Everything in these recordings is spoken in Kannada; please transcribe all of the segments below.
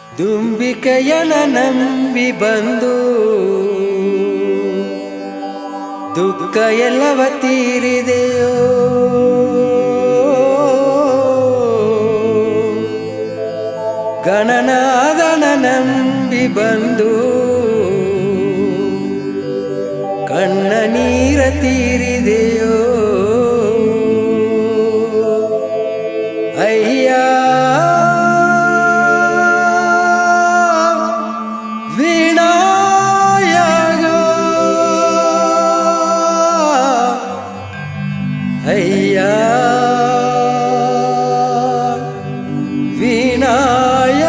ದುಂಬಿಕೆಯನ ನಂಬಿ ಬಂದು ದುಃಖ ಎಲ್ಲವ ತೀರಿದೆಯೋ. ಗಣನಾದನ ನಂಬಿ ಬಂದು ಕಣ್ಣ ನೀರ ತೀರಿದೆಯೋ. ಅಯ್ಯ ವಿನಾಯಕ, ಅಯ್ಯ ವಿನಾಯಕ.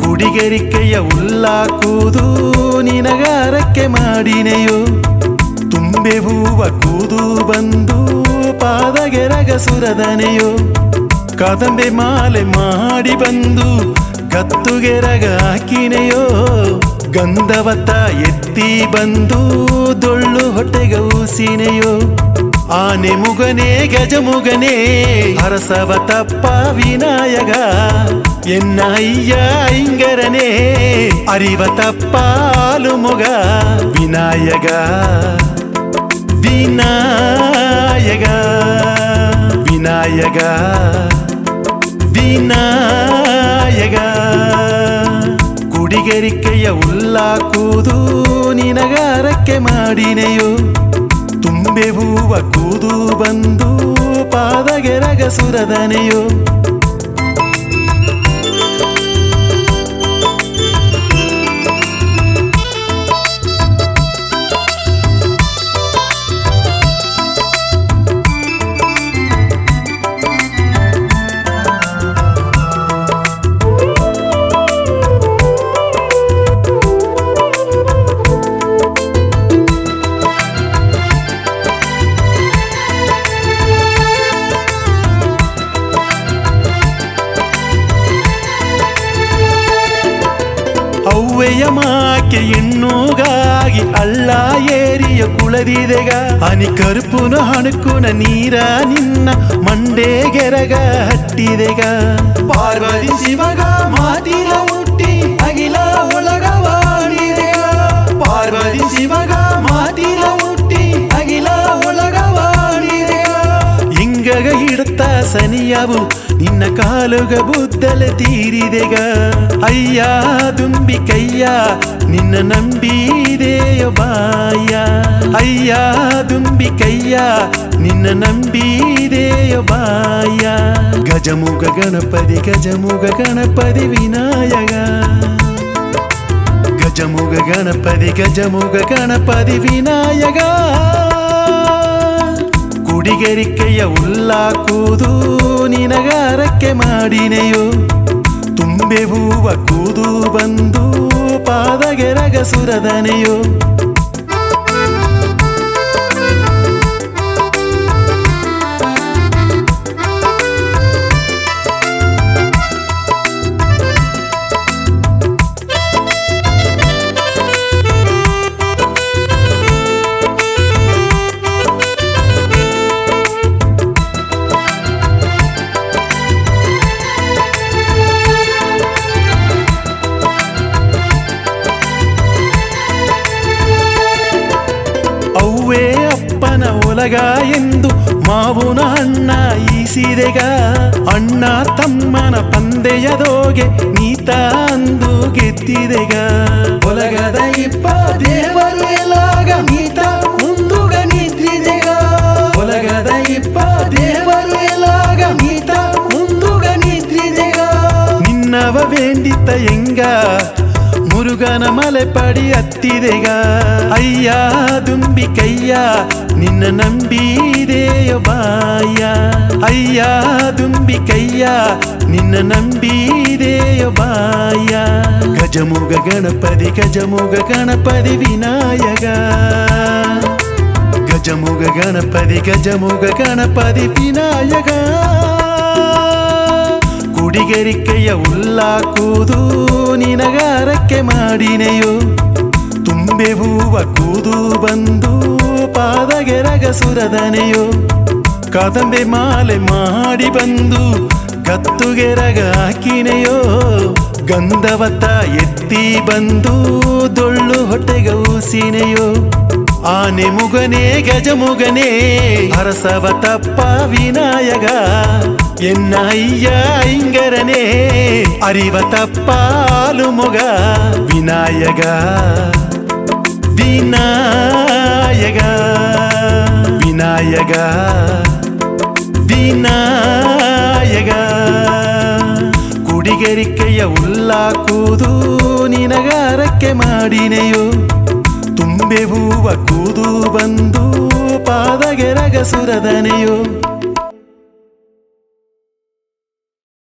ಹುಡಿಗರಿಕೆಯ ಉಲ್ಲಾಕೂದು ನಿನಗಾರಕ್ಕೆ ಮಾಡಿನೆಯೋ. ತುಂಬೆ ಹೂವ ಕೂದು ಬಂದು ಪಾದಗೆರಗ ಸುರದನೆಯೋ. ಕದಂಬೆ ಮಾಲೆ ಮಾಡಿ ಬಂದು ಕತ್ತುಗೆರಗ ಹಾಕಿನೆಯೋ. ಗಂಧವತ್ತ ಎತ್ತಿ ಬಂದು ದೊಳ್ಳು ಹೊಟ್ಟೆಗ ಊಸಿನೆಯೋ. ಆನೆ ಮುಗನೆ ಗಜಮುಗನೆ ಹರಸವ ತಪ್ಪ ವಿನಾಯಕ. ಎನ್ನ ಅಯ್ಯ ಐಂಗರನೆ ಅರಿವ ತಪ್ಪಾಲು ಮೊಗ ವಿನಾಯಕ. ವಿನಾಯಕ ವಿನಾಯಕ ವಿನಾಯಕ. ಕುಡಿಗರಿಕೆಯ ಉಲ್ಲಾಕೂದು ನಿನಗಾರಕ್ಕೆ ಮಾಡಿನೆಯೋ. ತುಂಬೆ ಹೂವ ಕೂದು ಬಂದು ಪಾದಗೆರಗ ಸುರದನೆಯೋ. ಅವ್ವೆಯ ಮಾಕೆ ಹೆಣ್ಣುಗಾಗಿ ಅಳ್ಳ ಏರಿಯ ಕುಳದಿದೆಗ. ಹನಿ ಕರುಪುನ ಹಣುಕುನ ನೀರ ನಿನ್ನ ಮಂಡೆಗೆರಗ ಹಟ್ಟಿದೆಗ. ಪಾರ್ವತಿ ಶಿವಗ ಮಾತಿನ ಹುಟ್ಟಿ ಅಗಿಲ ಒಳಗವಾಡಿದೆಗ. ಪಾರ್ವತಿ ಶಿವಗ ಮಾತಿನ ಹುಟ್ಟಿ ಅಗಿಲ ಒಳಗವಾಡಿದೆಗ. ಹಿಂಗಗ ಹಿಡುತ್ತ ಸನಿಯವು ನಿನ್ನ ಕಾಲುಗ ಬುದ್ದಲೆ ತೀರಿದೆಗ. ಅಯ್ಯ ದುಂಬಿ ಕಯ್ಯ ನಿನ್ನ ನಂಬಿದೆಯೋ ಬಾಯ. ಅಯ್ಯ ದುಂಬಿ ಕಯ್ಯ ನಿನ್ನ ನಂಬಿದೆಯೋ ಬಾಯ. ಗಜಮುಗ ಗಣಪತಿ ಗಜಮುಗ ಗಣಪತಿ ವಿನಾಯಕ. ಗಜಮುಗ ಗಣಪತಿ ಗಜಮುಗ ಗಣಪತಿ ವಿನಾಯಕ. ಕುಡಿಗರಿಕೆಯ ಉಲ್ಲಾಕೂದು ನಿನಗಾರಕ್ಕೆ ಮಾಡಿನೆಯೋ. ತುಂಬೆ ಹೂವ ಕೂದು ಬಂದು ಪಾದಗೆರಗ ಸುರದನೆಯೋ. ಅವ್ವೇ ಅಪ್ಪನ ಒಲಗ ಎಂದು ಮಾವುನ ಅಣ್ಣ ಈಸಿದೆಗ. ಅಣ್ಣ ತಮ್ಮನ ಪಂದೆಯದೋಗೆ ನೀತ ಅಂದು ಗೆದ್ದಿದೆಗ. ಒಲಗದ ಇಪ್ಪ ದೇವರು ಎಲಾಗ ನೀತ ಮುಂದುಗ ನಿದ್ರಿದೆಗ. ಒಲಗದ ಇಪ್ಪ ದೇವರು ಎಲಾಗ ನೀತ ಮುಂದುಗ ನಿದ್ರಿದೆಗ. ನಿನ್ನವ ವೇಂಡಿತ ಎಂಗ ಮುರುಗನ ಮಲೆ ಪಡಿ ಹತ್ತಿದೆಗ ಅಯ್ಯ ದುಂಬಿ ಕಯ್ಯ ನಿನ್ನ ನಂಬಿದೆಯೋ ಬಾಯ ಅಯ್ಯ ದುಂಬಿ ಕಯ್ಯ ನಿನ್ನ ನಂಬಿದೆಯೋ ಬಾಯ ಗಜಮುಗ ಗಣಪತಿ ವಿನಾಯಕ ಗಜಮುಗ ಗಣಪತಿ ವಿನಾಯಕ ಕುಡಿಗರಿಕೆಯ ಉಲ್ಲಾಕೂದು ನಿನಗಾರಕ್ಕೆ ಮಾಡಿನೆಯೋ ತುಂಬೆ ಹೂವ ಕೂದು ಬಂದು ಪಾದಗೆರಗ ಸುರದನೆಯೋ ಕಾದಂಬೆ ಮಾಲೆ ಮಾಡಿ ಬಂದು ಕತ್ತುಗೆರಗ ಹಾಕಿನೆಯೋ ಗಂಧವತ್ತ ಎತ್ತಿ ಬಂದು ದೊಳ್ಳು ಹೊಟ್ಟೆಗ ಊಸಿನೆಯೋ ಆನೆ ಮುಗನೆ ಗಜಮುಗನೇ ಹರಸವ ತಪ್ಪ ವಿನಾಯಕ ಎನ್ನ ಅಯ್ಯ ಐಂಗರನೇ ಅರಿವ ತಪ್ಪಾಲು ಮೊಗ ವಿನಾಯಕ ವಿನಾಯಕ ವಿನಾಯಕ ವಿನಾಯಕ ಕುಡಿಗರಿಕೆಯ ಉಲ್ಲಾಕೂದು ನಿನಗಾರಕ್ಕೆ ಮಾಡಿನೆಯೋ ತುಂಬೆ ಹೂವ ಕೂದು ಬಂದು ಪಾದಗೆರಗ ಸುರದನೆಯೋ